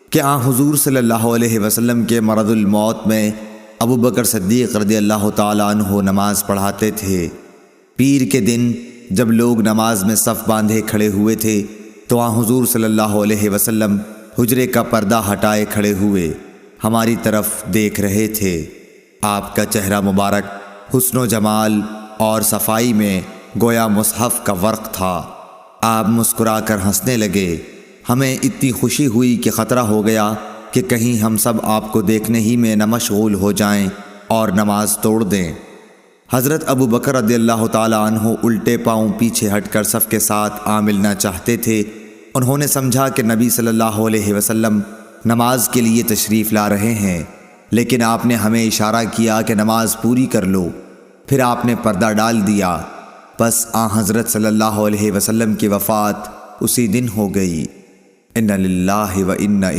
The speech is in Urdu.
کہ حضور صلی اللہ علیہ وسلم کے مرض الموت میں ابو بکر صدیق رضی اللہ تعالیٰ عنہ نماز پڑھاتے تھے۔ پیر کے دن جب لوگ نماز میں صف باندھے کھڑے ہوئے تھے تو حضور صلی اللہ علیہ وسلم حجرے کا پردہ ہٹائے کھڑے ہوئے ہماری طرف دیکھ رہے تھے۔ آپ کا چہرہ مبارک حسن و جمال اور صفائی میں گویا مصحف کا ورق تھا۔ آپ مسکرا کر ہنسنے لگے۔ ہمیں اتنی خوشی ہوئی کہ خطرہ ہو گیا کہ کہیں ہم سب آپ کو دیکھنے ہی میں نہ مشغول ہو جائیں اور نماز توڑ دیں۔ حضرت ابو بکر رضی اللہ تعالیٰ عنہ الٹے پاؤں پیچھے ہٹ کر صف کے ساتھ ملنا چاہتے تھے۔ انہوں نے سمجھا کہ نبی صلی اللہ علیہ وسلم نماز کے لیے تشریف لا رہے ہیں، لیکن آپ نے ہمیں اشارہ کیا کہ نماز پوری کر لو۔ پھر آپ نے پردہ ڈال دیا۔ بس حضرت صلی اللہ علیہ وسلم کی وفات اسی دن ہو گئی۔ اِنَّ لِلَّهِ وَإِنَّ